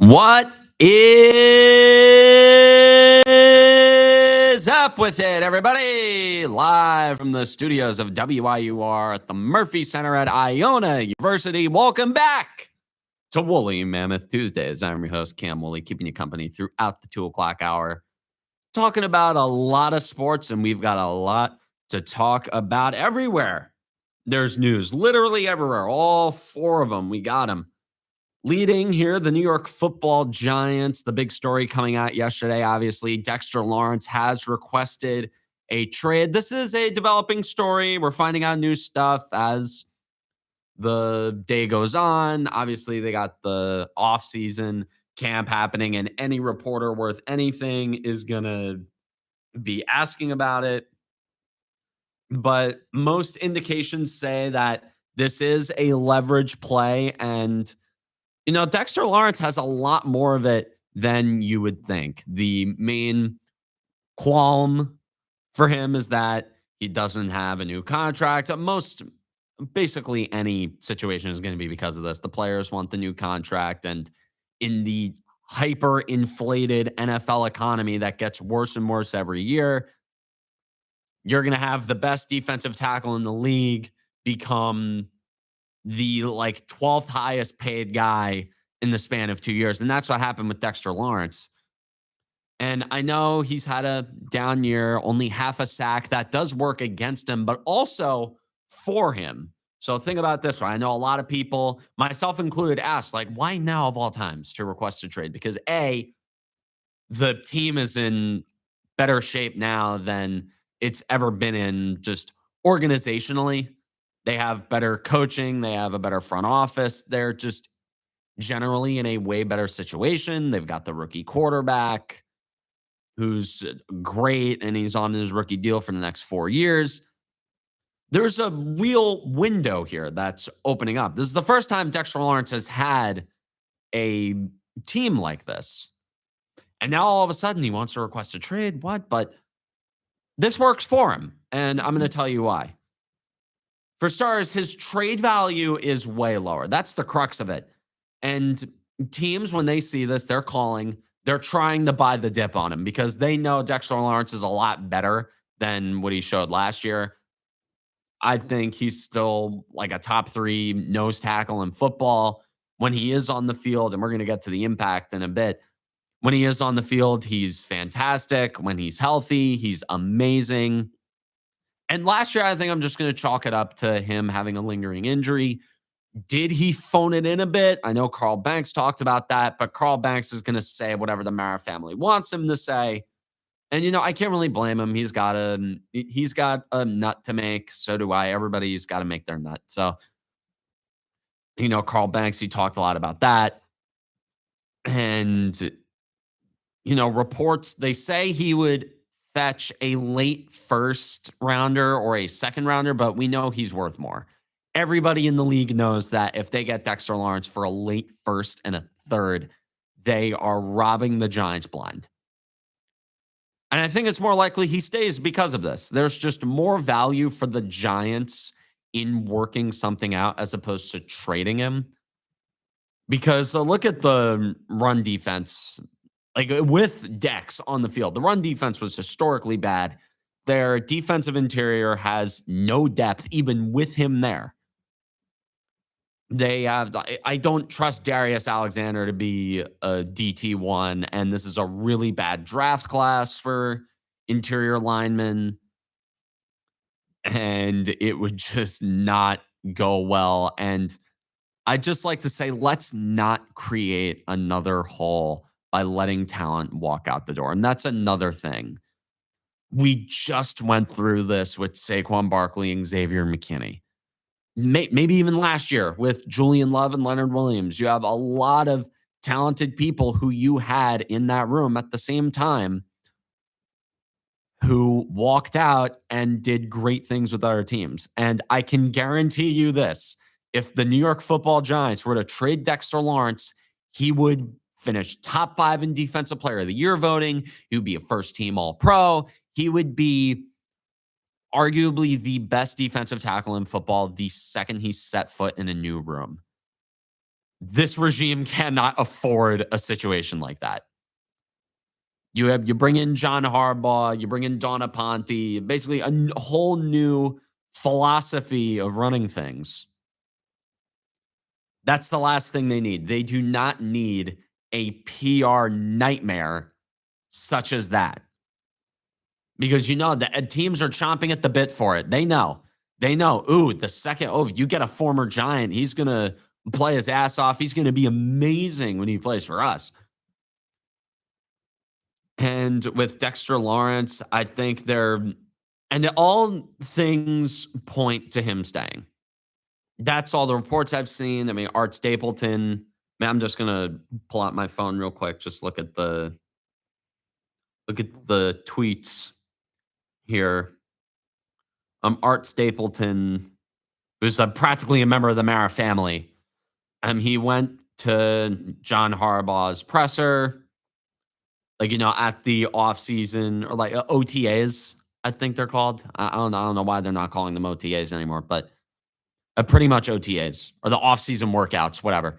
What is up with it, everybody? Live from the studios of WIUR at the Murphy Center at Iona University. Welcome back to Woolley Mammoth Tuesdays. I'm your host, Cam Woolley, keeping you company throughout the 2 o'clock hour, talking about a lot of sports, and we've got a lot to talk about everywhere. There's news literally everywhere, all four of them. We got them. Leading here, the New York Football Giants. The big story coming out yesterday, obviously, Dexter Lawrence has requested a trade. This is a developing story. We're finding out new stuff as the day goes on. Obviously, they got the offseason camp happening, and any reporter worth anything is going to be asking about it. But most indications say that this is a leverage play, and Dexter Lawrence has a lot more of it than you would think. The main qualm for him is that he doesn't have a new contract. Basically, any situation is going to be because of this. The players want the new contract, and in the hyper inflated NFL economy that gets worse and worse every year, you're going to have the best defensive tackle in the league become the 12th highest paid guy in the span of 2 years. And that's what happened with Dexter Lawrence. And I know he's had a down year, only half a sack. That does work against him, but also for him. So think about this one. I know a lot of people, myself included, ask, why now of all times to request a trade? Because A, the team is in better shape now than it's ever been in just organizationally. They have better coaching. They have a better front office. They're just generally in a way better situation. They've got the rookie quarterback who's great, and he's on his rookie deal for the next 4 years. There's a real window here that's opening up. This is the first time Dexter Lawrence has had a team like this. And now all of a sudden he wants to request a trade. What? But this works for him, and I'm going to tell you why. For starters, his trade value is way lower. That's the crux of it. And teams, when they see this, they're trying to buy the dip on him because they know Dexter Lawrence is a lot better than what he showed last year. I think he's still like a top 3 nose tackle in football when he is on the field, and we're going to get to the impact in a bit. When he is on the field, he's fantastic. When he's healthy, he's amazing. And last year, I think I'm just going to chalk it up to him having a lingering injury. Did he phone it in a bit? I know Carl Banks talked about that, but Carl Banks is going to say whatever the Mara family wants him to say. And, I can't really blame him. He's got a nut to make. So do I. Everybody's got to make their nut. So, Carl Banks, he talked a lot about that. And, reports, they say he would fetch a late first rounder or a second rounder, but we know he's worth more. Everybody in the league knows that if they get Dexter Lawrence for a late first and a third, they are robbing the Giants blind. And I think it's more likely he stays because of this. There's just more value for the Giants in working something out as opposed to trading him. Because look at the run defense. With Dex on the field, the run defense was historically bad. Their defensive interior has no depth, even with him there. I don't trust Darius Alexander to be a DT1, and this is a really bad draft class for interior linemen, and it would just not go well. And I'd just like to say, let's not create another hole by letting talent walk out the door. And that's another thing. We just went through this with Saquon Barkley and Xavier McKinney. Maybe even last year with Julian Love and Leonard Williams. You have a lot of talented people who you had in that room at the same time who walked out and did great things with other teams. And I can guarantee you this. If the New York Football Giants were to trade Dexter Lawrence, he would finish top 5 in Defensive Player of the Year voting. He would be a first-team All-Pro. He would be arguably the best defensive tackle in football the second he set foot in a new room. This regime cannot afford a situation like that. You bring in John Harbaugh, you bring in Donna Ponte, basically a whole new philosophy of running things. That's the last thing they need. They do not need a PR nightmare such as that. Because the teams are chomping at the bit for it. They know. Ooh, the second, you get a former Giant, he's going to play his ass off. He's going to be amazing when he plays for us. And with Dexter Lawrence, I think all things point to him staying. That's all the reports I've seen. I mean, Art Stapleton, man, I'm just going to pull out my phone real quick. Just look at the tweets here. Art Stapleton, who's practically a member of the Mara family. He went to John Harbaugh's presser, at the offseason, or OTAs, I think they're called. I don't know why they're not calling them OTAs anymore, but pretty much OTAs, or the offseason workouts, whatever.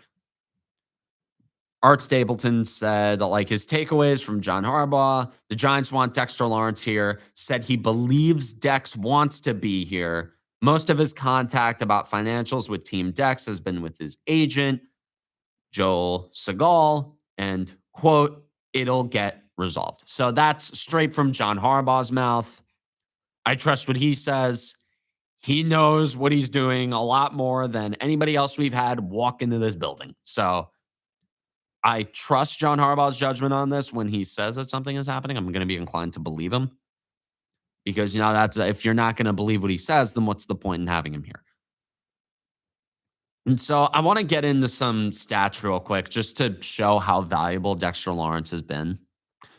Art Stapleton said that his takeaways from John Harbaugh, the Giants want Dexter Lawrence here, said he believes Dex wants to be here. Most of his contact about financials with Team Dex has been with his agent, Joel Segal, and, quote, it'll get resolved. So that's straight from John Harbaugh's mouth. I trust what he says. He knows what he's doing a lot more than anybody else we've had walk into this building. So I trust John Harbaugh's judgment on this. When he says that something is happening, I'm going to be inclined to believe him. Because, that's if you're not going to believe what he says, then what's the point in having him here? And so I want to get into some stats real quick just to show how valuable Dexter Lawrence has been.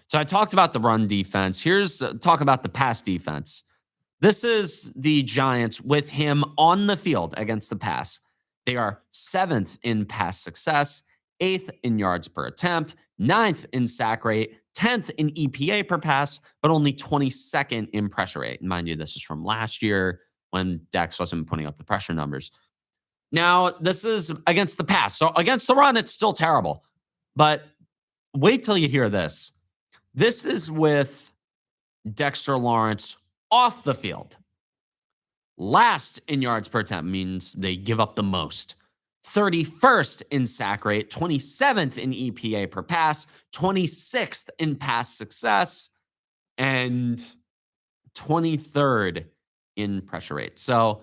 So I talked about the run defense. Here's talk about the pass defense. This is the Giants with him on the field against the pass. They are 7th in pass success, 8th in yards per attempt, 9th in sack rate, 10th in EPA per pass, but only 22nd in pressure rate. And mind you, this is from last year when Dex wasn't putting up the pressure numbers. Now, this is against the pass. So against the run, it's still terrible. But wait till you hear this. This is with Dexter Lawrence off the field. Last in yards per attempt means they give up the most. 31st in sack rate, 27th in EPA per pass, 26th in pass success, and 23rd in pressure rate. So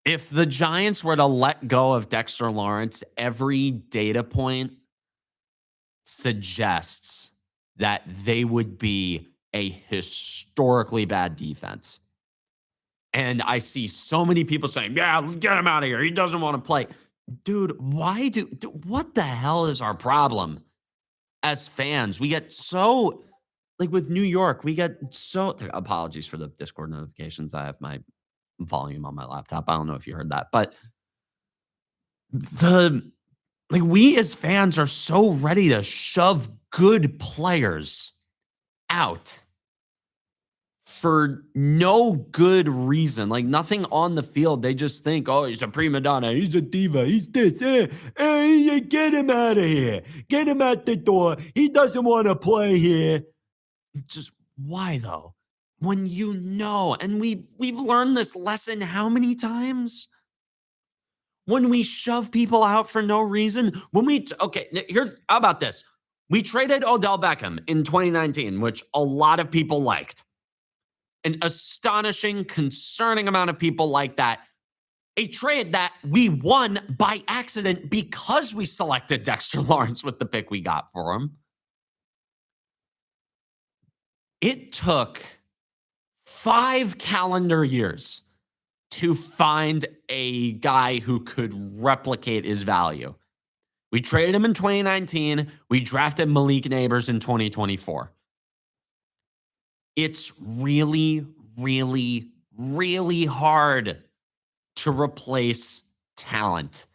if the Giants were to let go of Dexter Lawrence, every data point suggests that they would be a historically bad defense. And I see so many people saying, yeah, get him out of here. He doesn't want to play. Dude, what the hell is our problem as fans? We get so, with New York, apologies for the Discord notifications. I have my volume on my laptop. I don't know if you heard that, but we as fans are so ready to shove good players out for no good reason. Nothing on the field. They just think, oh, he's a prima donna. He's a diva. He's this. Get him out of here. Get him out the door. He doesn't want to play here. Just why, though? When and we've learned this lesson how many times? When we shove people out for no reason. How about this? We traded Odell Beckham in 2019, which a lot of people liked. An astonishing, concerning amount of people like that. A trade that we won by accident because we selected Dexter Lawrence with the pick we got for him. It took 5 calendar years to find a guy who could replicate his value. We traded him in 2019. We drafted Malik Neighbors in 2024. It's really, really, really hard to replace talent,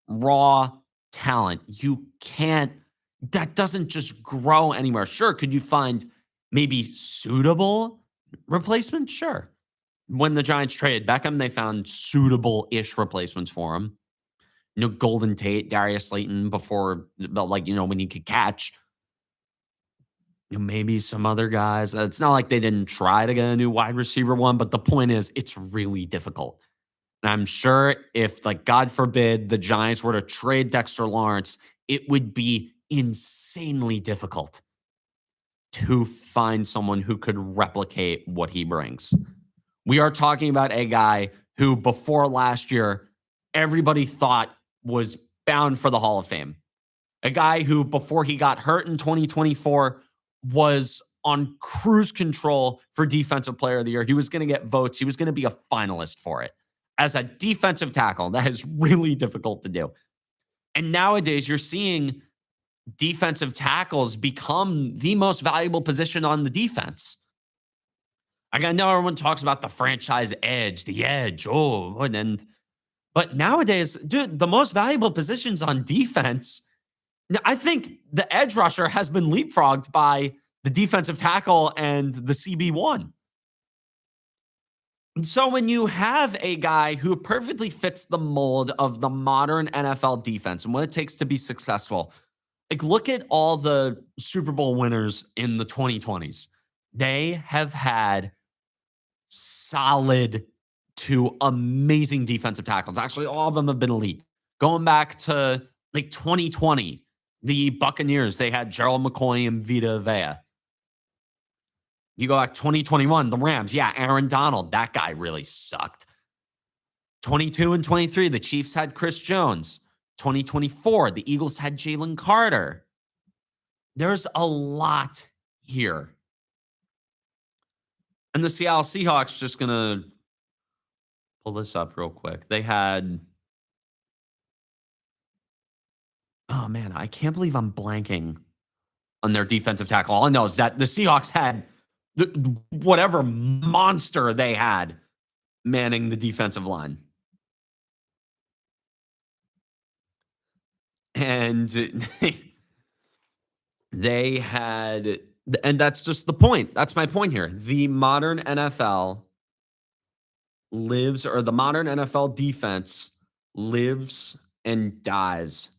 raw talent. You can't, that doesn't just grow anywhere. Sure, could you find maybe suitable replacements? Sure. When the Giants traded Beckham, they found suitable-ish replacements for him. Golden Tate, Darius Slayton before, like, when he could catch. Maybe some other guys. It's not like they didn't try to get a new wide receiver one, but the point is, it's really difficult. And I'm sure if, like, God forbid, the Giants were to trade Dexter Lawrence, it would be insanely difficult to find someone who could replicate what he brings. We are talking about a guy who, before last year, everybody thought was bound for the Hall of Fame. A guy who, before he got hurt in 2024, was on cruise control for Defensive Player of the Year. He was going to get votes. He was going to be a finalist for it. As a defensive tackle, that is really difficult to do. And nowadays, you're seeing defensive tackles become the most valuable position on the defense. Like, I know everyone talks about the franchise edge, the edge. But nowadays, dude, the most valuable positions on defense, I think the edge rusher has been leapfrogged by the defensive tackle and the CB1. And so when you have a guy who perfectly fits the mold of the modern NFL defense and what it takes to be successful, like, look at all the Super Bowl winners in the 2020s. They have had solid to amazing defensive tackles. Actually, all of them have been elite. Going back to, like, 2020, the Buccaneers, they had Gerald McCoy and Vita Vea. You go back 2021, the Rams, yeah, Aaron Donald, that guy really sucked. 22 and 23, the Chiefs had Chris Jones. 2024, the Eagles had Jalen Carter. There's a lot here. And the Seattle Seahawks, just going to pull this up real quick. They had, oh man, I can't believe I'm blanking on their defensive tackle. All I know is that the Seahawks had whatever monster they had manning the defensive line. And they had, and that's just the point. That's my point here. The modern NFL lives, or the modern NFL defense lives and dies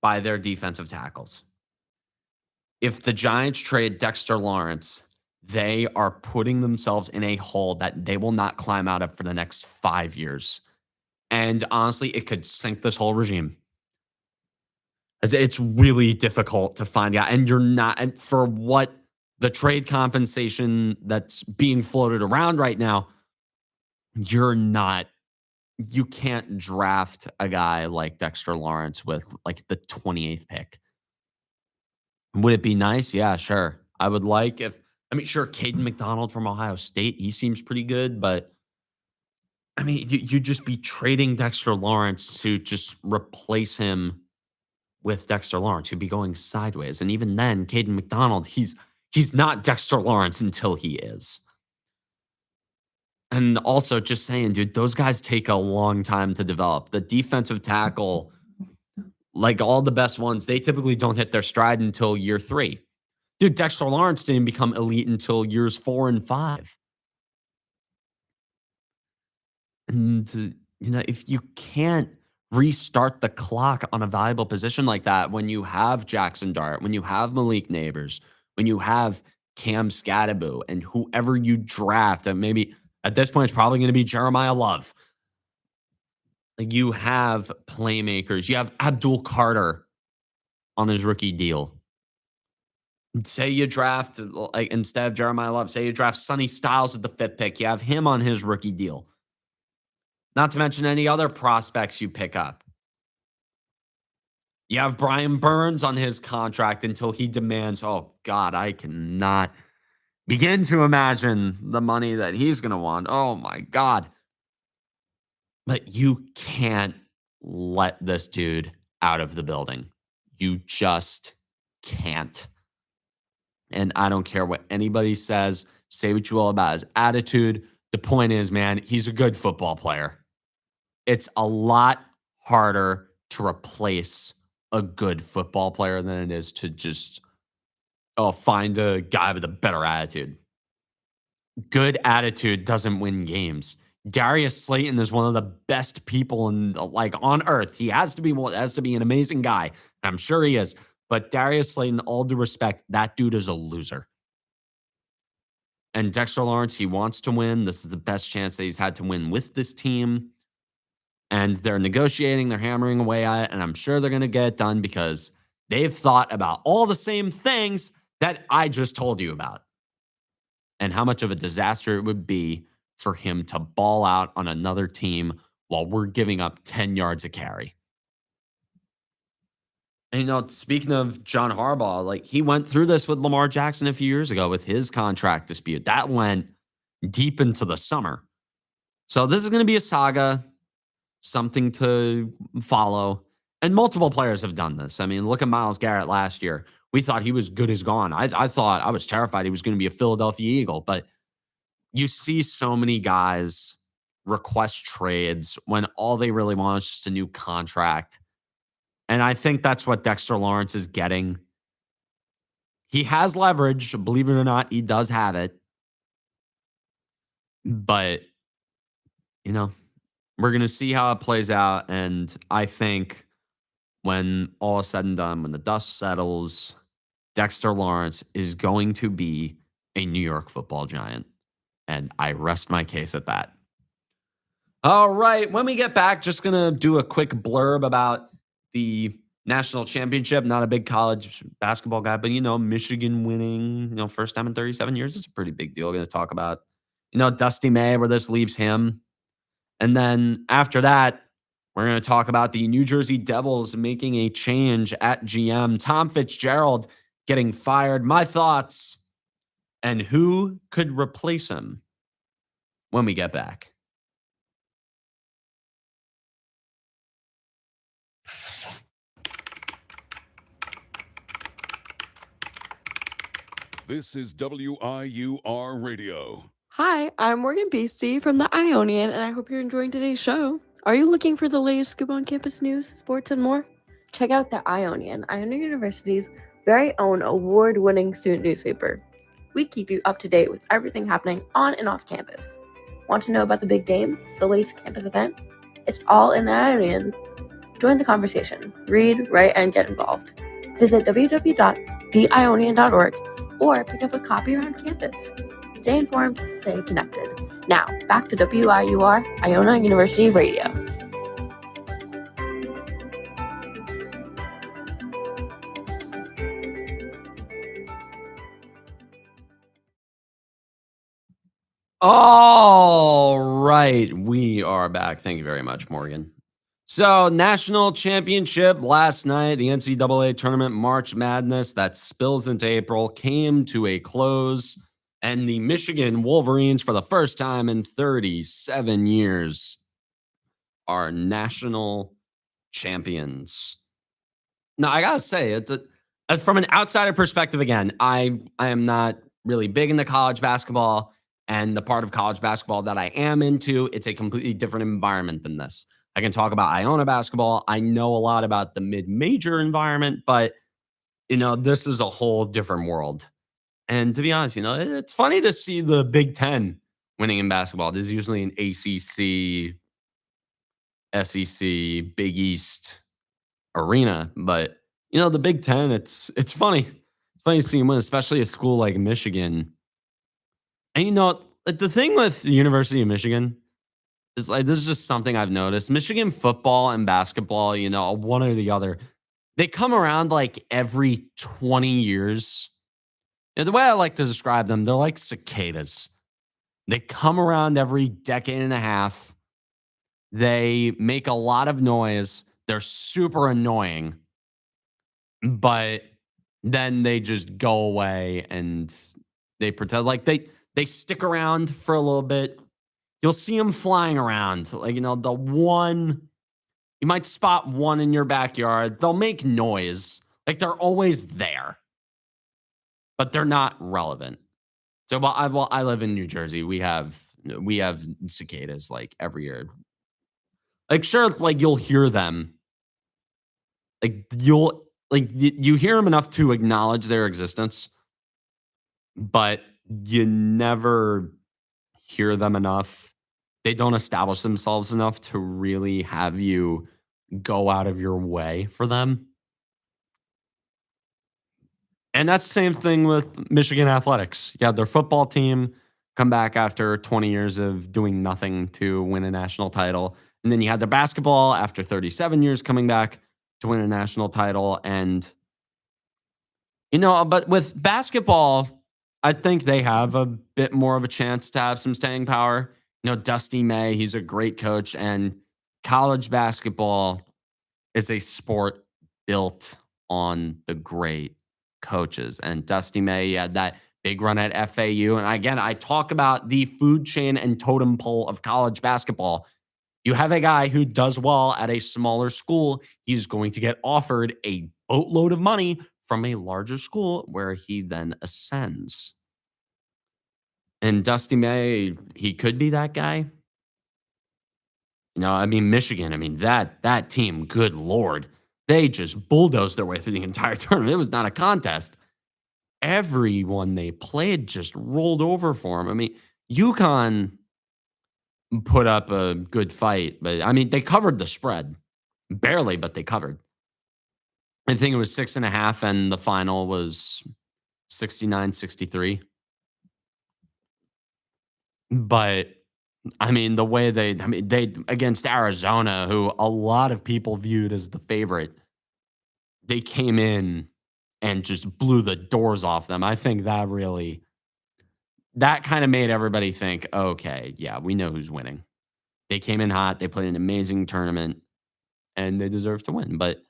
by their defensive tackles. If the Giants trade Dexter Lawrence, they are putting themselves in a hole that they will not climb out of for the next 5 years. And honestly, it could sink this whole regime. As it's really difficult to find out. And you're not, and for what the trade compensation that's being floated around right now, you can't draft a guy like Dexter Lawrence with, like, the 28th pick. Would it be nice? Yeah, sure. I would like sure, Caden McDonald from Ohio State, he seems pretty good, but I mean, you'd just be trading Dexter Lawrence to just replace him with Dexter Lawrence, who'd be going sideways. And even then, Caden McDonald, he's not Dexter Lawrence until he is. And also, just saying, dude, those guys take a long time to develop. The defensive tackle, like all the best ones, they typically don't hit their stride until year 3. Dude, Dexter Lawrence didn't become elite until years 4 and 5. And, if you can't restart the clock on a valuable position like that, when you have Jackson Dart, when you have Malik Neighbors, when you have Cam Scatterbo, and whoever you draft, and maybe at this point, it's probably going to be Jeremiah Love. Like, you have playmakers. You have Abdul Carter on his rookie deal. Say you draft, like, instead of Jeremiah Love, say you draft Sonny Styles at the 5th pick. You have him on his rookie deal. Not to mention any other prospects you pick up. You have Brian Burns on his contract until he demands, oh God, I cannot begin to imagine the money that he's going to want. Oh my God. But you can't let this dude out of the building. You just can't. And I don't care what anybody says. Say what you will about his attitude. The point is, man, he's a good football player. It's a lot harder to replace a good football player than it is to just find a guy with a better attitude. Good attitude doesn't win games. Darius Slayton is one of the best people in like on earth. He has to be an amazing guy. I'm sure he is. But Darius Slayton, all due respect, that dude is a loser. And Dexter Lawrence, he wants to win. This is the best chance that he's had to win with this team. And they're negotiating, they're hammering away at it, and I'm sure they're going to get it done because they've thought about all the same things that I just told you about. And how much of a disaster it would be for him to ball out on another team while we're giving up 10 yards a carry. And, speaking of John Harbaugh, like he went through this with Lamar Jackson a few years ago with his contract dispute. That went deep into the summer. So this is going to be a saga, something to follow. And multiple players have done this. I mean, look at Myles Garrett last year. We thought he was good as gone. I thought I was terrified he was going to be a Philadelphia Eagle, but you see so many guys request trades when all they really want is just a new contract. And I think that's what Dexter Lawrence is getting. He has leverage. Believe it or not, he does have it. But, we're going to see how it plays out. And I think when all is said and done, when the dust settles, Dexter Lawrence is going to be a New York Football Giant. And I rest my case at that. All right. When we get back, just going to do a quick blurb about the national championship. Not a big college basketball guy, but, Michigan winning, first time in 37 years. It's a pretty big deal. Going to talk about, Dusty May, where this leaves him. And then after that, we're going to talk about the New Jersey Devils making a change at GM. Tom Fitzgerald getting fired. My thoughts and who could replace him when we get back. This is WIUR Radio. Hi, I'm Morgan Beastie from the Ionian, and I hope you're enjoying today's show. Are you looking for the latest scoop on campus news, sports, and more? Check out the Ionian University's very own award-winning student newspaper. We keep you up to date with everything happening on and off campus. Want to know about the big game, the latest campus event? It's all in the Ionian. Join the conversation. Read, write, and get involved. Visit www.theionian.org or pick up a copy around campus. Stay informed, stay connected. Now, back to WIUR, Iona University Radio. All right, we are back. Thank you very much, Morgan. So, national championship last night, the NCAA tournament, March Madness, that spills into April, came to a close, and the Michigan Wolverines, for the first time in 37 years, are national champions. Now, I gotta say, it's from an outsider perspective. Again, I am not really big into college basketball, and the part of college basketball that I am into, it's a completely different environment than this. I can talk about Iona basketball. I know a lot about the mid-major environment, but, this is a whole different world. And to be honest, it's funny to see the Big Ten winning in basketball. There's usually an ACC, SEC, Big East arena. But, the Big Ten, it's funny. It's funny to see them win, especially a school like Michigan. And, the thing with the University of Michigan, it's like, this is just something I've noticed. Michigan football and basketball, one or the other, they come around like every 20 years. The way I like to describe them, they're like cicadas. They come around every decade and a half. They make a lot of noise. They're super annoying. But then they just go away and they pretend like they stick around for a little bit. You'll see them flying around. Like, the one, you might spot one in your backyard. They'll make noise. Like, they're always there, but they're not relevant. So, I live in New Jersey. We have cicadas like every year. Like, sure, like you'll hear them. Like, you hear them enough to acknowledge their existence, but you never hear them enough they don't establish themselves enough to really have you go out of your way for them. And that's the same thing with Michigan athletics. Yeah, their football team come back after 20 years of doing nothing to win a national title. And then you had their basketball after 37 years coming back to win a national title. And, but with basketball, I think they have a bit more of a chance to have some staying power. Dusty May, he's a great coach. And college basketball is a sport built on the great coaches. And Dusty May had that big run at FAU. And again, I talk about the food chain and totem pole of college basketball. You have a guy who does well at a smaller school. He's going to get offered a boatload of money from a larger school where he then ascends. And Dusty May, he could be that guy. Michigan, that team, good Lord, they just bulldozed their way through the entire tournament. It was not a contest. Everyone they played just rolled over for them. UConn put up a good fight, but they covered the spread. Barely, but they covered. I think it was 6.5, and the final was 69-63. But the way they against Arizona, who a lot of people viewed as the favorite, they came in and just blew the doors off them. I think that kind of made everybody think, okay, yeah, we know who's winning. They came in hot. They played an amazing tournament, and they deserve to win. But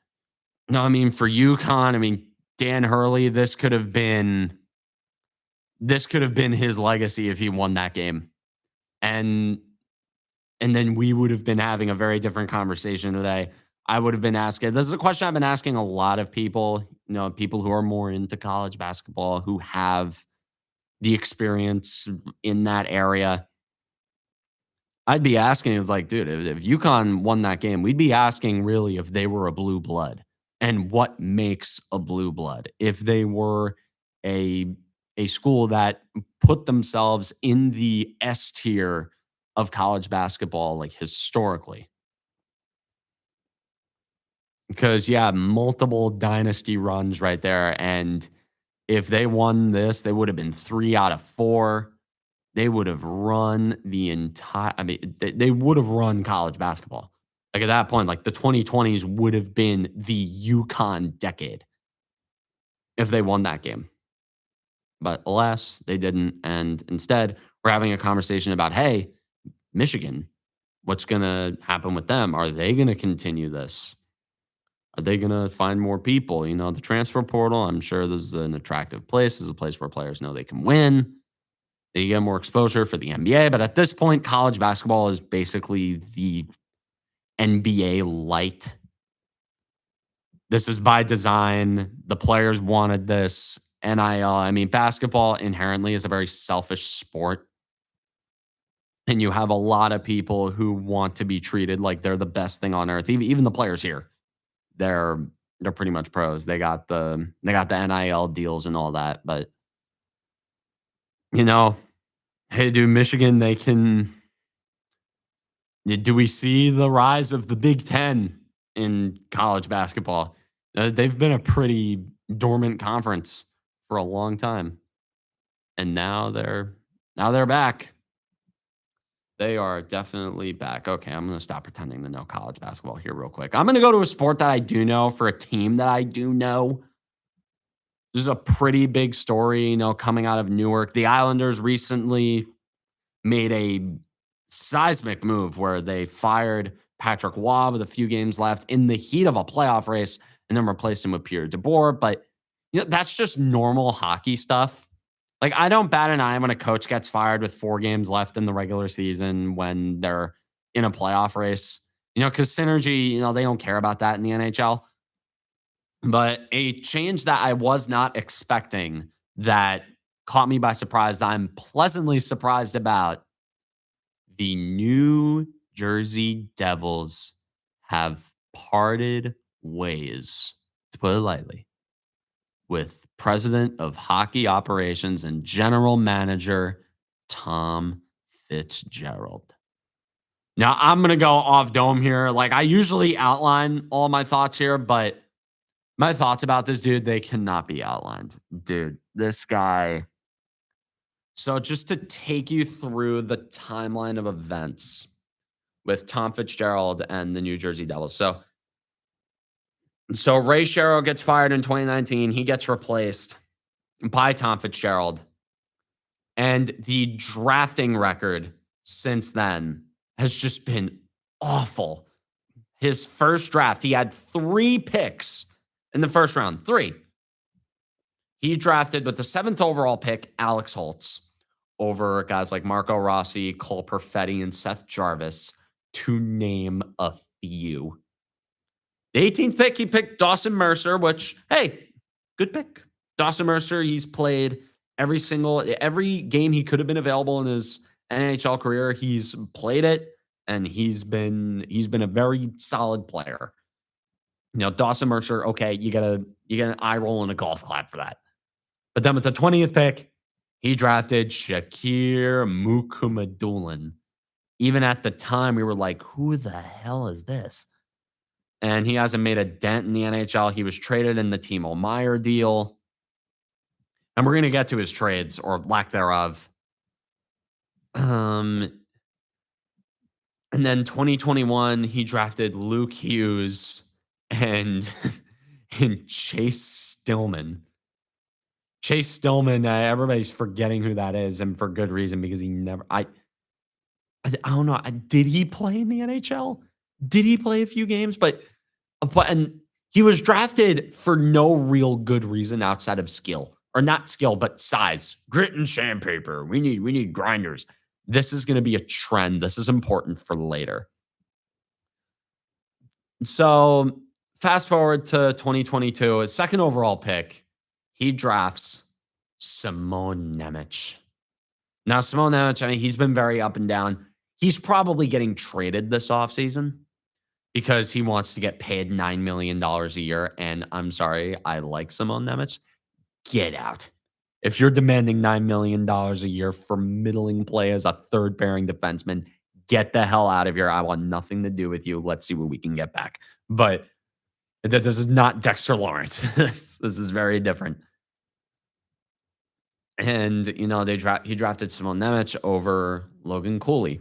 no, for UConn, Dan Hurley, this could have been his legacy if he won that game. And then we would have been having a very different conversation today. I would have been asking, this is a question I've been asking a lot of people, people who are more into college basketball, who have the experience in that area. I'd be asking, it's like, dude, if UConn won that game, we'd be asking really if they were a blue blood and what makes a blue blood. If they were a school that put themselves in the S tier of college basketball, like historically. Because, yeah, multiple dynasty runs right there. And if they won this, they would have been 3 out of 4. They would have run the entire, they would have run college basketball. Like at that point, like the 2020s would have been the UConn decade if they won that game. But alas, they didn't. And instead, we're having a conversation about, hey, Michigan, what's going to happen with them? Are they going to continue this? Are they going to find more people? The transfer portal, I'm sure this is an attractive place. This is a place where players know they can win. They get more exposure for the NBA. But at this point, college basketball is basically the NBA light. This is by design. The players wanted this. NIL. Basketball inherently is a very selfish sport. And you have a lot of people who want to be treated like they're the best thing on earth. Even the players here, they're pretty much pros. They got the NIL deals and all that. But hey, dude, Michigan, they can. Do we see the rise of the Big Ten in college basketball? They've been a pretty dormant conference for a long time, and now they're back. They are definitely back. Okay, I'm going to stop pretending to know college basketball here real quick. I'm going to go to a sport that I do know for a team that I do know. This is a pretty big story, coming out of Newark. The Islanders recently made a seismic move where they fired Patrick Waugh with a few games left in the heat of a playoff race and then replaced him with Pierre DeBoer. But that's just normal hockey stuff. Like, I don't bat an eye when a coach gets fired with 4 games left in the regular season when they're in a playoff race, because synergy, they don't care about that in the NHL. But a change that I was not expecting that caught me by surprise, that I'm pleasantly surprised about, the New Jersey Devils have parted ways, to put it lightly, with president of hockey operations and general manager Tom Fitzgerald. Now, I'm going to go off dome here. Like, I usually outline all my thoughts here, but my thoughts about this dude, they cannot be outlined. Dude, this guy. So, just to take you through the timeline of events with Tom Fitzgerald and the New Jersey Devils. So Ray Shero gets fired in 2019. He gets replaced by Tom Fitzgerald. And the drafting record since then has just been awful. His first draft, he had 3 picks in the first round. 3. He drafted with the 7th overall pick, Alex Holtz, over guys like Marco Rossi, Cole Perfetti, and Seth Jarvis, to name a few. The 18th pick, he picked Dawson Mercer, which, hey, good pick. Dawson Mercer, he's played every game he could have been available in his NHL career. He's played it, and he's been a very solid player. You know, Dawson Mercer, okay, you get an eye roll and a golf clap for that. But then with the 20th pick, he drafted Shakir Mukhamadullin. Even at the time, we were like, who the hell is this? And he hasn't made a dent in the NHL. He was traded in the Timo Meier deal. And we're going to get to his trades or lack thereof. And then 2021, he drafted Luke Hughes and Chase Stillman. Chase Stillman, everybody's forgetting who that is, and for good reason, because he never. I don't know. Did he play in the NHL? Did he play a few games? But and he was drafted for no real good reason outside of skill, or not skill, but size, grit and sandpaper. We need grinders. This is going to be a trend. This is important for later. So fast forward to 2022, his 2nd overall pick, he drafts Simon Nemec. Now, Simon Nemec, I mean, he's been very up and down. He's probably getting traded this offseason because he wants to get paid $9 million a year. And I'm sorry, I like Simon Nemec. Get out. If you're demanding $9 million a year for middling play as a third pairing defenseman, get the hell out of here. I want nothing to do with you. Let's see what we can get back. But this is not Dexter Lawrence. This is very different. And, you know, he drafted Simon Nemec over Logan Cooley.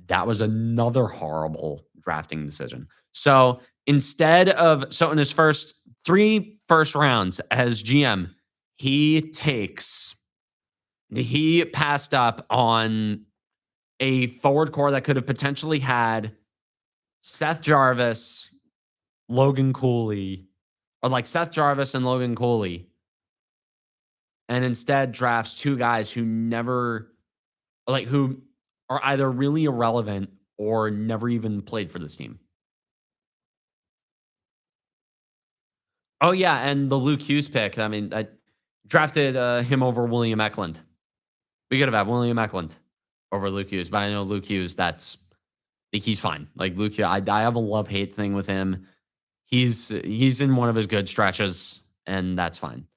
That was another horrible drafting decision. So in his first 3 first rounds as GM, he passed up on a forward core that could have potentially had Seth Jarvis, Logan Cooley, or like Seth Jarvis and Logan Cooley, and instead drafts 2 guys who are either really irrelevant or never even played for this team. Oh, yeah, and the Luke Hughes pick. I mean, I drafted him over William Eklund. We could have had William Eklund over Luke Hughes, but I know Luke Hughes, he's fine. Like Luke, I have a love-hate thing with him. He's in one of his good stretches, and that's fine.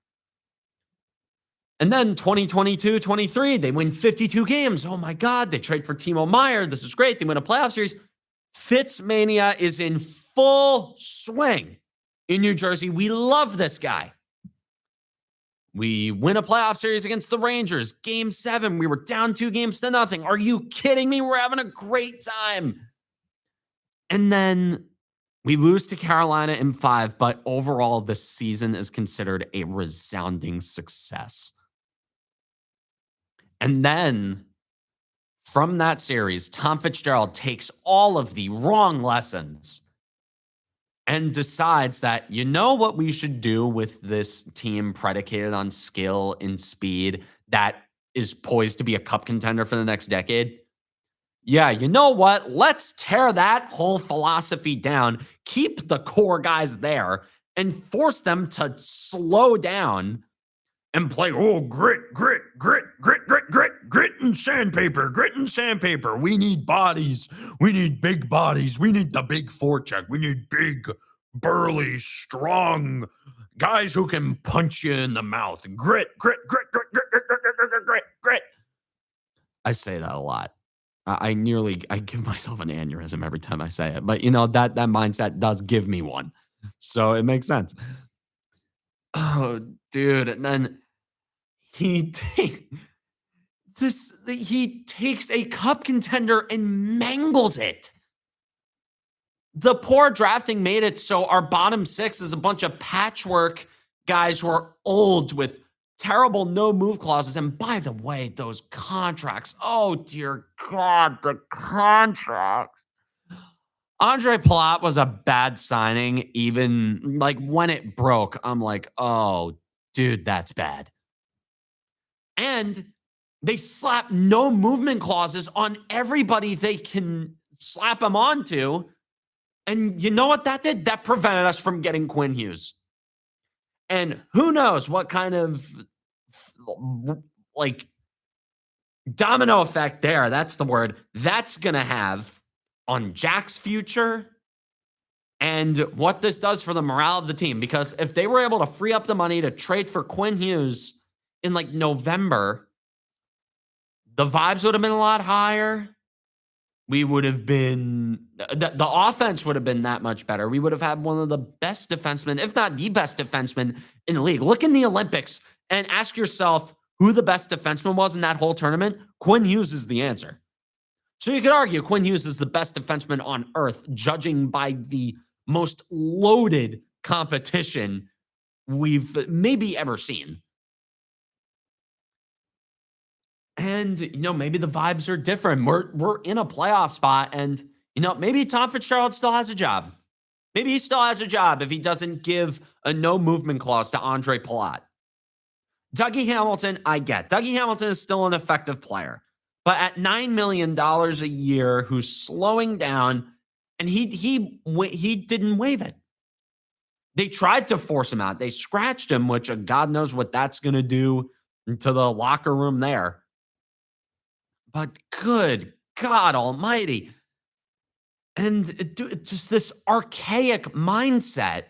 And then 2022-23, they win 52 games. Oh my God, they trade for Timo Meier. This is great. They win a playoff series. Fitzmania is in full swing in New Jersey. We love this guy. We win a playoff series against the Rangers. Game 7, we were down 2-0. Are you kidding me? We're having a great time. And then we lose to Carolina in 5, but overall, the season is considered a resounding success. And then from that series, Tom Fitzgerald takes all of the wrong lessons and decides that, you know what we should do with this team predicated on skill and speed that is poised to be a cup contender for the next decade? Yeah, you know what? Let's tear that whole philosophy down, keep the core guys there, and force them to slow down and play, grit and sandpaper. We need bodies. We need big bodies. We need the big forecheck. We need big, burly, strong guys who can punch you in the mouth. Grit. I say that a lot. I give myself an aneurysm every time I say it, but you know that mindset does give me one, so it makes sense. Oh, dude, and then he take he takes a cup contender and mangles it. The poor drafting made it so our bottom six is a bunch of patchwork guys who are old with terrible no move clauses. And by the way, those contracts, oh dear God, the contracts. Andre Palat was a bad signing, even like when it broke. I'm like, oh, dude, that's bad. And they slap no movement clauses on everybody they can slap them onto. And you know what that did? That prevented us from getting Quinn Hughes. And who knows what kind of like domino effect there, that's the word, that's going to have on Jack's future and what this does for the morale of the team. Because if they were able to free up the money to trade for Quinn Hughes in like November, the vibes would have been a lot higher. We would have been, the offense would have been that much better. We would have had one of the best defensemen, if not the best defenseman in the league. Look in the Olympics and ask yourself who the best defenseman was in that whole tournament. Quinn Hughes is the answer. So you could argue Quinn Hughes is the best defenseman on earth, judging by the most loaded competition we've maybe ever seen. And, you know, maybe the vibes are different. We're in a playoff spot. And, you know, maybe Tom Fitzgerald still has a job. Maybe he still has a job if he doesn't give a no movement clause to Andre Palat. Dougie Hamilton, I get. Dougie Hamilton is still an effective player. But at $9 million a year, who's slowing down, and he didn't waive it. They tried to force him out. They scratched him, which God knows what that's going to do to the locker room there. But good God almighty. And just this archaic mindset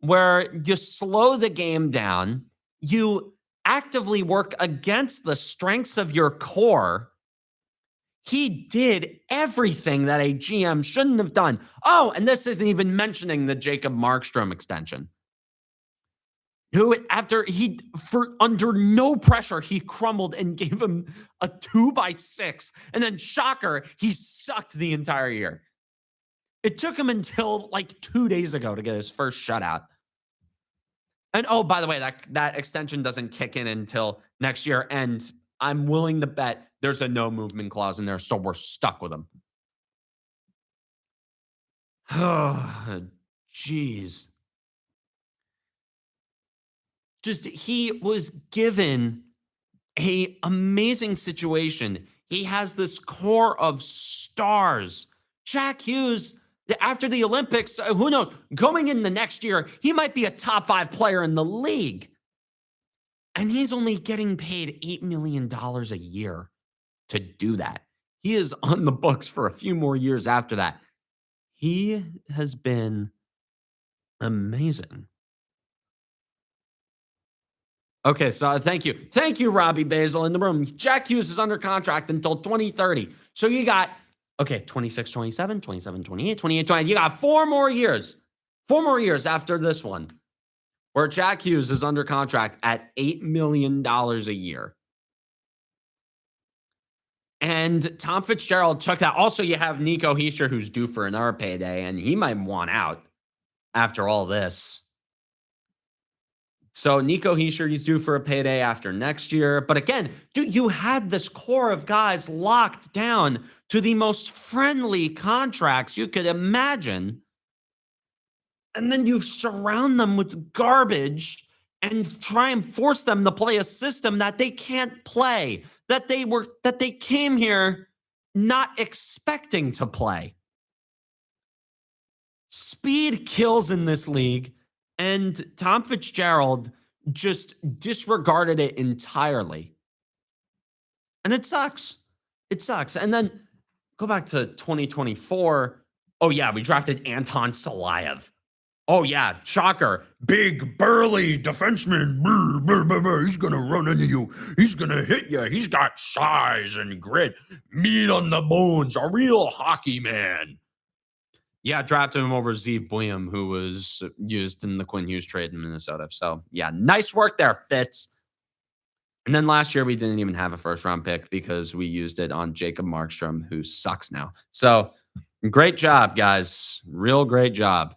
where you slow the game down, you actively work against the strengths of your core. He did everything that a GM shouldn't have done. Oh, and this isn't even mentioning the Jacob Markstrom extension. Who, after under no pressure, he crumbled and gave him a 2x6. And then, shocker, he sucked the entire year. It took him until like 2 days ago to get his first shutout. And oh, by the way, that extension doesn't kick in until next year. And I'm willing to bet there's a no movement clause in there, so we're stuck with him. Oh, jeez. Just, he was given an amazing situation. He has this core of stars. Jack Hughes, after the Olympics, who knows, going in the next year, he might be a top 5 player in the league. And he's only getting paid $8 million a year to do that. He is on the books for a few more years after that. He has been amazing. Okay, so thank you. Thank you, Robbie Basil in the room. Jack Hughes is under contract until 2030. So you got, 26, 27, 27, 28, 28, 20. You got 4 more years. 4 more years after this one where Jack Hughes is under contract at $8 million a year. And Tom Fitzgerald took that. Also, you have Nico Hischier, who's due for another payday, and he might want out after all this. So Nico Hischier, he's due for a payday after next year. But again, dude, you had this core of guys locked down to the most friendly contracts you could imagine. And then you surround them with garbage and try and force them to play a system that they can't play, that they came here not expecting to play. Speed kills in this league. And Tom Fitzgerald just disregarded it entirely. And it sucks. It sucks. And then go back to 2024. Oh, yeah, we drafted Anton Salayev. Oh, yeah, shocker. Big, burly defenseman. Brr, brr, brr, brr. He's going to run into you. He's going to hit you. He's got size and grit, meat on the bones, a real hockey man. Yeah, drafted him over Zeev Buium, who was used in the Quinn Hughes trade in Minnesota. So, yeah, nice work there, Fitz. And then last year, we didn't even have a first-round pick because we used it on Jacob Markstrom, who sucks now. So, great job, guys. Real great job.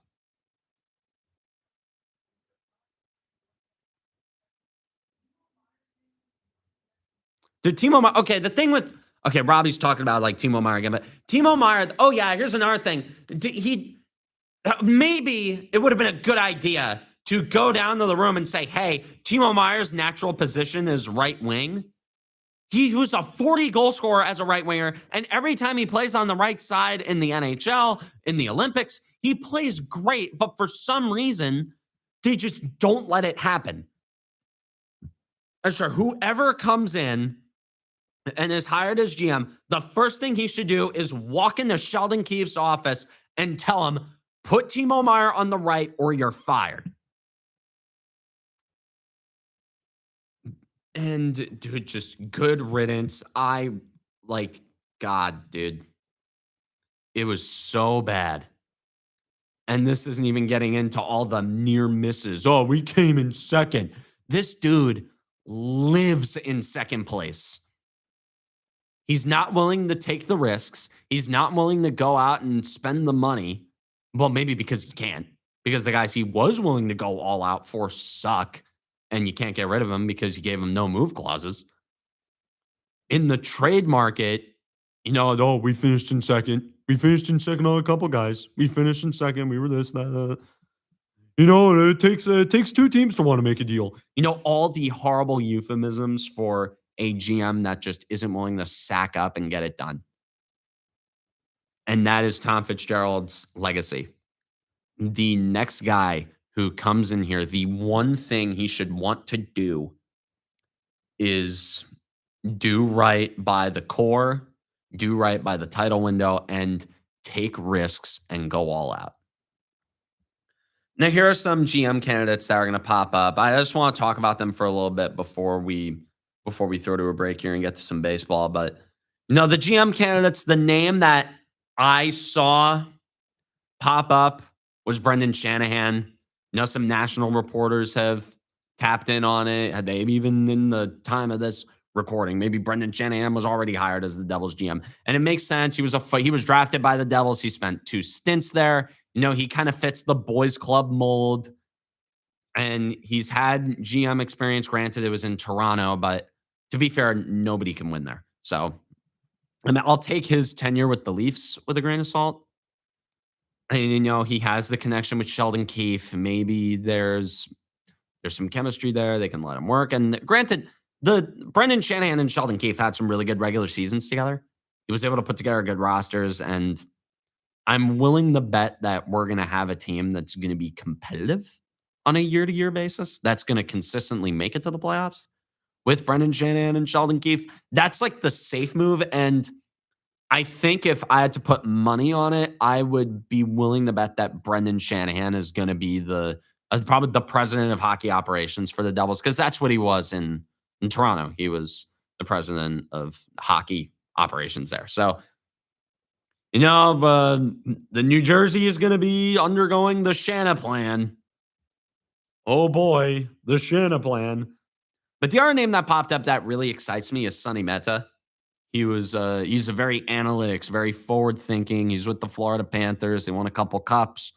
Dude, Timo Meyer, okay, the thing with, okay, Robbie's talking about like Timo Meyer again, but Timo Meyer, oh yeah, here's another thing. Maybe it would have been a good idea to go down to the room and say, hey, Timo Meyer's natural position is right wing. He was a 40 goal scorer as a right winger, and every time he plays on the right side in the NHL, in the Olympics, he plays great, but for some reason, they just don't let it happen. And sure, whoever comes in and is hired as GM, the first thing he should do is walk into Sheldon Keefe's office and tell him, put Timo Meyer on the right or you're fired. And dude, just good riddance. God, dude. It was so bad. And this isn't even getting into all the near misses. Oh, we came in second. This dude lives in second place. He's not willing to take the risks. He's not willing to go out and spend the money. Well, maybe because he can't. Because the guys he was willing to go all out for suck. And you can't get rid of him because you gave him no move clauses. In the trade market, we finished in second. We finished in second on a couple guys. We finished in second. We were this, that. It takes two teams to want to make a deal. All the horrible euphemisms for a GM that just isn't willing to sack up and get it done. And that is Tom Fitzgerald's legacy. The next guy who comes in here, the one thing he should want to do is do right by the core, do right by the title window, and take risks and go all out. Now, here are some GM candidates that are going to pop up. I just want to talk about them for a little bit before we throw to a break here and get to some baseball. But, the GM candidates, the name that I saw pop up was Brendan Shanahan. Some national reporters have tapped in on it. Maybe even in the time of this recording, maybe Brendan Shanahan was already hired as the Devils GM. And it makes sense. He was drafted by the Devils. He spent 2 stints there. He kind of fits the boys club mold. And he's had GM experience. Granted, it was in Toronto, but to be fair, nobody can win there. So I'll take his tenure with the Leafs with a grain of salt. And, he has the connection with Sheldon Keefe. Maybe there's some chemistry there. They can let him work. And granted, the Brendan Shanahan and Sheldon Keefe had some really good regular seasons together. He was able to put together good rosters. And I'm willing to bet that we're going to have a team that's going to be competitive on a year-to-year basis. That's going to consistently make it to the playoffs with Brendan Shanahan and Sheldon Keefe. That's like the safe move. And I think if I had to put money on it, I would be willing to bet that Brendan Shanahan is going to be probably the president of hockey operations for the Devils, because that's what he was in Toronto. He was the president of hockey operations there. So, the New Jersey is going to be undergoing the Shana plan. Oh boy, the Shana plan. But the other name that popped up that really excites me is Sonny Mehta. He's a very analytics, very forward thinking. He's with the Florida Panthers. They won a couple cups.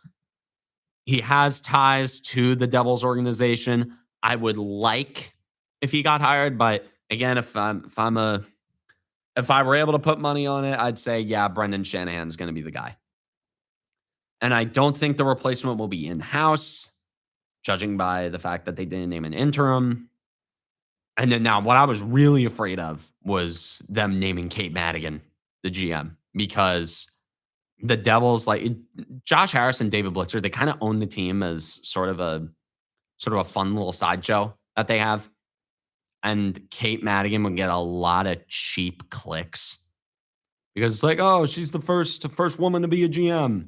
He has ties to the Devils organization. I would like if he got hired, but again, if I were able to put money on it, I'd say, yeah, Brendan Shanahan is going to be the guy. And I don't think the replacement will be in-house, judging by the fact that they didn't name an interim. And then now what I was really afraid of was them naming Kate Madigan the GM, because the Devils, Josh Harris and David Blitzer, they kind of own the team as sort of a fun little sideshow that they have. And Kate Madigan would get a lot of cheap clicks because it's like, oh, she's the first woman to be a GM.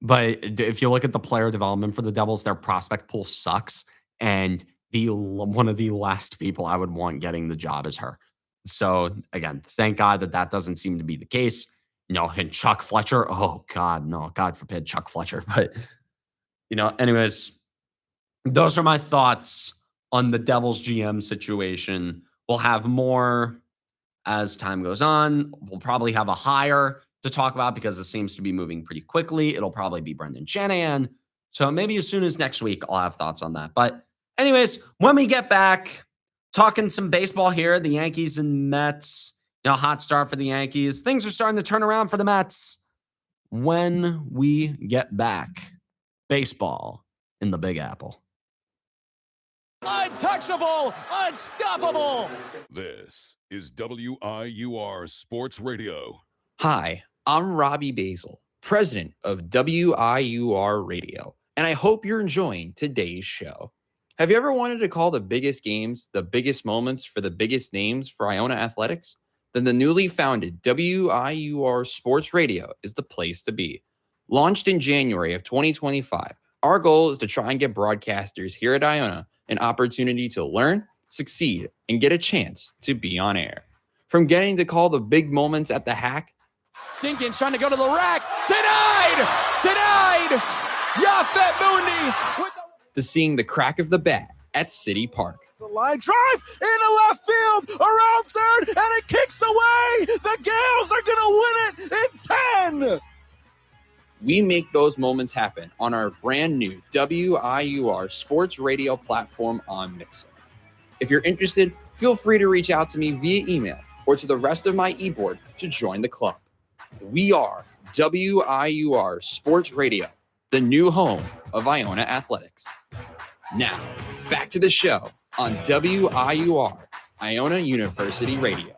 But if you look at the player development for the Devils, their prospect pool sucks, and one of the last people I would want getting the job is her. So again, thank God that doesn't seem to be the case. And Chuck Fletcher, oh God, no, God forbid Chuck Fletcher. But anyways, those are my thoughts on the Devils GM situation. We'll have more as time goes on. We'll probably have a hire to talk about because it seems to be moving pretty quickly. It'll probably be Brendan Shanahan. So maybe as soon as next week, I'll have thoughts on that. But anyways, when we get back, talking some baseball here, the Yankees and Mets, hot start for the Yankees. Things are starting to turn around for the Mets. When we get back, baseball in the Big Apple. Untouchable, unstoppable. This is WIUR Sports Radio. Hi, I'm Robbie Basil, president of WIUR Radio, and I hope you're enjoying today's show. Have you ever wanted to call the biggest games, the biggest moments for the biggest names for Iona Athletics? Then the newly founded WIUR Sports Radio is the place to be. Launched in January of 2025, our goal is to try and get broadcasters here at Iona an opportunity to learn, succeed, and get a chance to be on air. From getting to call the big moments at the hack, Dinkins trying to go to the rack. Denied! Yafet Mundi with to seeing the crack of the bat at City Park. the line drive into left field, around third, and it kicks away. The Gales are going to win it in 10. We make those moments happen on our brand new WIUR Sports Radio platform on Mixer. If you're interested, feel free to reach out to me via email or to the rest of my e-board to join the club. We are WIUR Sports Radio, the new home of Iona Athletics. Now, back to the show on WIUR, Iona University Radio.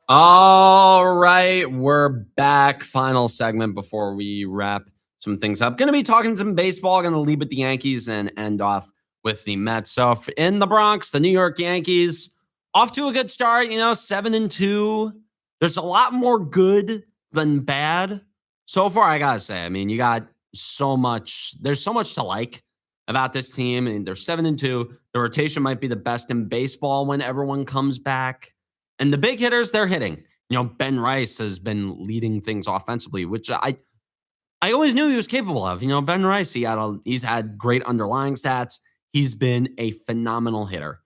All right, we're back. Final segment before we wrap some things up. Going to be talking some baseball. Going to lead with the Yankees and end off with the Mets. So in the Bronx, the New York Yankees off to a good start. 7-2. There's a lot more good than bad so far. I gotta say, you got so much. There's so much to like about this team. And they're 7-2. The rotation might be the best in baseball when everyone comes back. And the big hitters, they're hitting. Ben Rice has been leading things offensively, which I always knew he was capable of. Ben Rice, he's had great underlying stats. He's been a phenomenal hitter.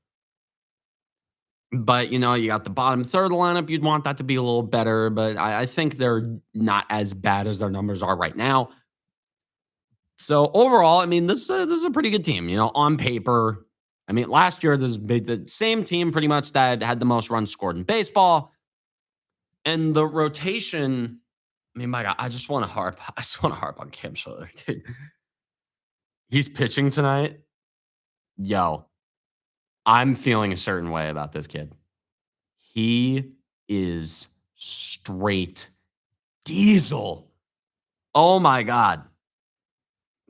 But, you got the bottom third of the lineup. You'd want that to be a little better, but I think they're not as bad as their numbers are right now. So overall, this is a pretty good team. On paper, last year, this was the same team pretty much that had the most runs scored in baseball. And the rotation, my God, I just want to harp on Cam Schiller, dude. He's pitching tonight. Yo, I'm feeling a certain way about this kid. He is straight diesel. Oh my God.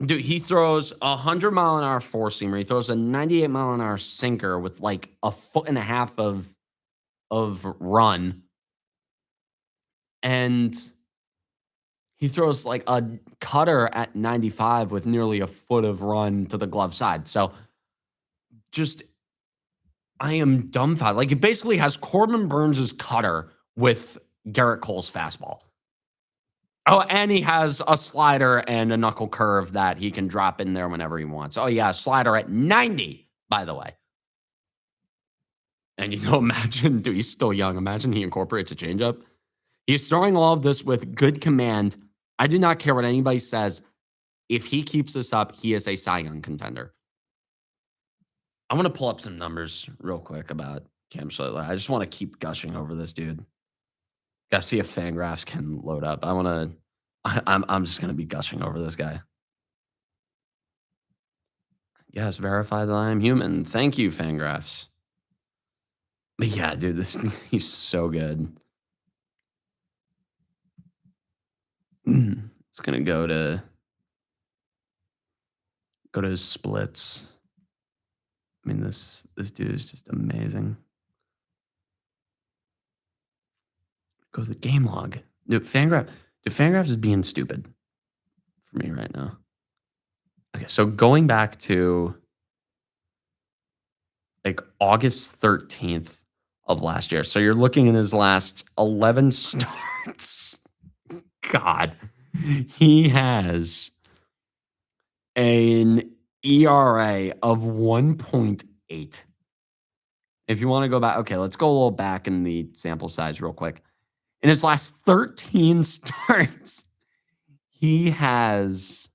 Dude, he throws a 100-mile-an-hour four-seamer. He throws a 98-mile-an-hour sinker with like a foot and a half of run. And he throws like a cutter at 95 with nearly a foot of run to the glove side. So I am dumbfounded. Like, it basically has Corbin Burns' cutter with Garrett Cole's fastball. Oh, and he has a slider and a knuckle curve that he can drop in there whenever he wants. Oh, yeah, slider at 90, by the way. And, imagine, dude, he's still young. Imagine he incorporates a changeup. He's throwing all of this with good command. I do not care what anybody says. If he keeps this up, he is a Cy Young contender. I want to pull up some numbers real quick about Cam Schiller. I just want to keep gushing over this dude. Gotta see if Fangraphs can load up. I'm just gonna be gushing over this guy. Yes, verify that I am human. Thank you, Fangraphs. But yeah, dude, he's so good. It's gonna go to Go to his splits. I mean, this dude is just amazing. Go to the game log. Dude, Fangraphs is being stupid for me right now. Okay, so going back to like August 13th of last year. So you're looking at his last 11 starts. God, he has an ERA of 1.8. If you want to go back, okay, let's go a little back in the sample size real quick. In his last 13 starts, he has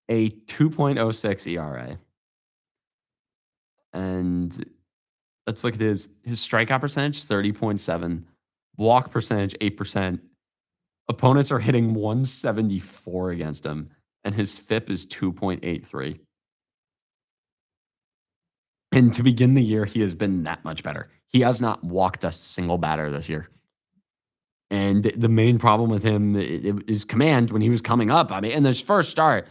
a 2.06 ERA. And let's look at his strikeout percentage, 30.7. Walk percentage, 8%. Opponents are hitting 174 against him, and his FIP is 2.83. And to begin the year, he has been that much better. He has not walked a single batter this year. And the main problem with him is command when he was coming up. I mean, in his first start,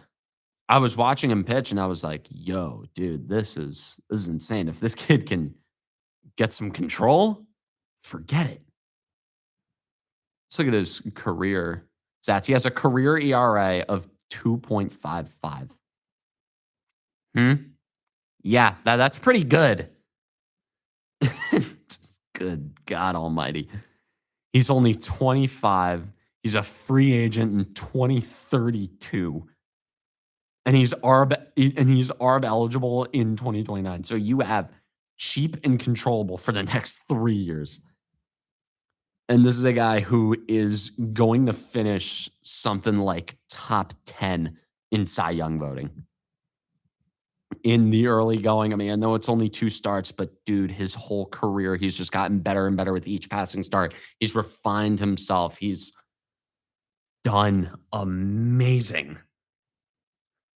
I was watching him pitch, and I was like, yo, dude, this is insane. If this kid can get some control, forget it. Let's look at his career stats. He has a career ERA of 2.55. Yeah, that's pretty good. Just good God almighty. He's only 25. He's a free agent in 2032. And he's ARB eligible in 2029. So you have cheap and controllable for the next 3 years. And this is a guy who is going to finish something like top 10 in Cy Young voting. In the early going, I mean, I know it's only 2 starts, but dude, his whole career, he's just gotten better and better with each passing start. He's refined himself. He's done amazing.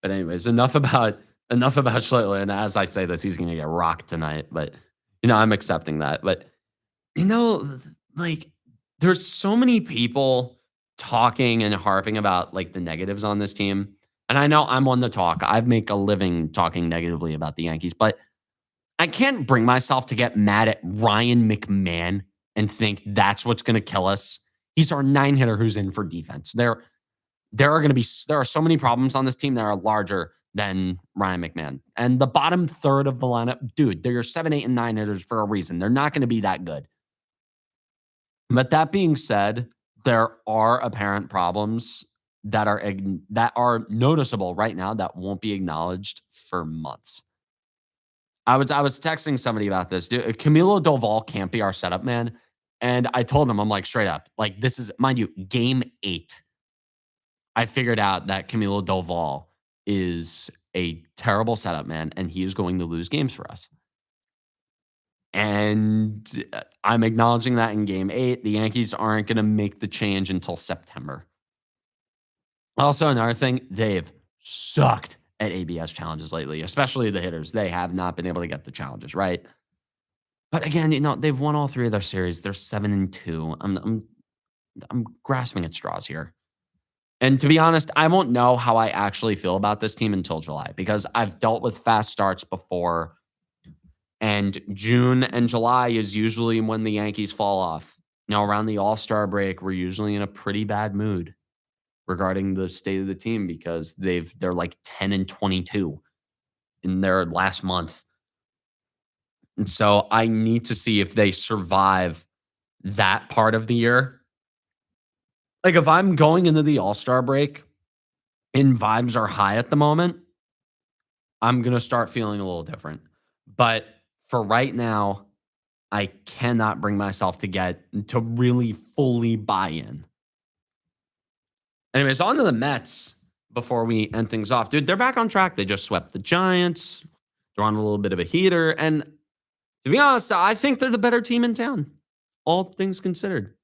But anyways, enough about Schlittler. And as I say this, he's going to get rocked tonight. But, I'm accepting that. But, like, there's so many people talking and harping about, like, the negatives on this team. And I know I'm on the talk. I make a living talking negatively about the Yankees. But I can't bring myself to get mad at Ryan McMahon and think that's what's going to kill us. He's our 9-hitter who's in for defense. There are so many problems on this team that are larger than Ryan McMahon. And the bottom third of the lineup, dude, they're 7, 8, and 9 hitters for a reason. They're not going to be that good. But that being said, there are apparent problems that are noticeable right now that won't be acknowledged for months. I was texting somebody about this. Dude, Camilo Doval can't be our setup man. And I told him, I'm like, straight up, like, this is, mind you, game 8. I figured out that Camilo Doval is a terrible setup man, and he is going to lose games for us. And I'm acknowledging that in game 8. The Yankees aren't going to make the change until September. Also, another thing, they've sucked at ABS challenges lately, especially the hitters. They have not been able to get the challenges, right? But again, they've won all 3 of their series. They're 7-2. I'm grasping at straws here. And to be honest, I won't know how I actually feel about this team until July, because I've dealt with fast starts before. And June and July is usually when the Yankees fall off. Now, around the All-Star break, we're usually in a pretty bad mood regarding the state of the team, because they're like 10-22 in their last month. And so I need to see if they survive that part of the year. Like, if I'm going into the All-Star break and vibes are high at the moment, I'm going to start feeling a little different. But for right now, I cannot bring myself to really fully buy in. Anyways, on to the Mets before we end things off. Dude, they're back on track. They just swept the Giants. They're on a little bit of a heater. And to be honest, I think they're the better team in town, all things considered.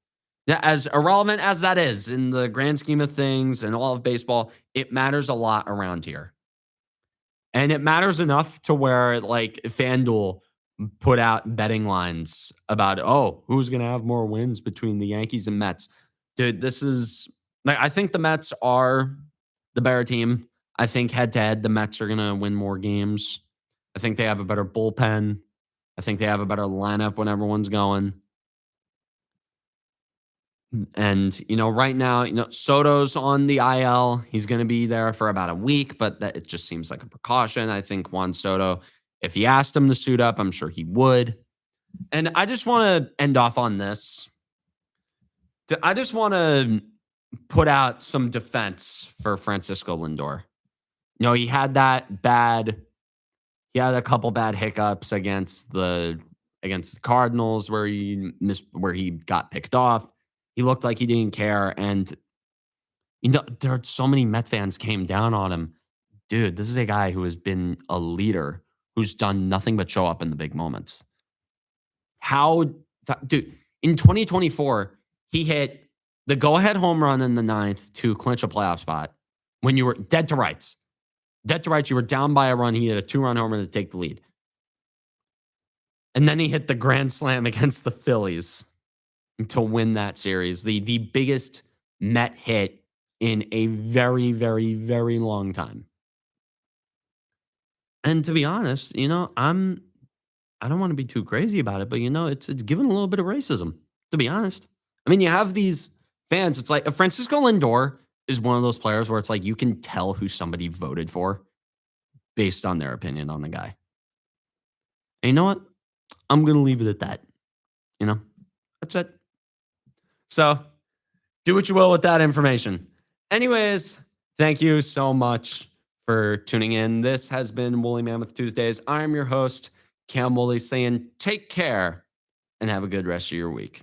Yeah, as irrelevant as that is in the grand scheme of things and all of baseball, it matters a lot around here. And it matters enough to where, like, FanDuel put out betting lines about, who's going to have more wins between the Yankees and Mets. Dude, this is, like, I think the Mets are the better team. I think head to head, the Mets are going to win more games. I think they have a better bullpen. I think they have a better lineup when everyone's going. And, right now, Soto's on the IL. He's going to be there for about a week, but it just seems like a precaution. I think Juan Soto, if you asked him to suit up, I'm sure he would. And I just want to end off on this. I just want to put out some defense for Francisco Lindor. He had a couple bad hiccups against the Cardinals where he got picked off. He looked like he didn't care. And, there are so many Met fans came down on him. Dude, this is a guy who has been a leader, who's done nothing but show up in the big moments. Dude, in 2024, he hit the go-ahead home run in the 9th to clinch a playoff spot when you were dead to rights. Dead to rights, you were down by a run. He hit a 2-run homer to take the lead. And then he hit the grand slam against the Phillies to win that series. The biggest Met hit in a very, very, very long time. And to be honest, I don't want to be too crazy about it, but it's given a little bit of racism, to be honest. I mean, you have these fans. It's like Francisco Lindor is one of those players where it's like you can tell who somebody voted for based on their opinion on the guy. And you know what? I'm going to leave it at that. That's it. So do what you will with that information. Anyways, thank you so much for tuning in. This has been Woolley Mammoth Tuesdays. I'm your host, Cam Woolley, saying take care and have a good rest of your week.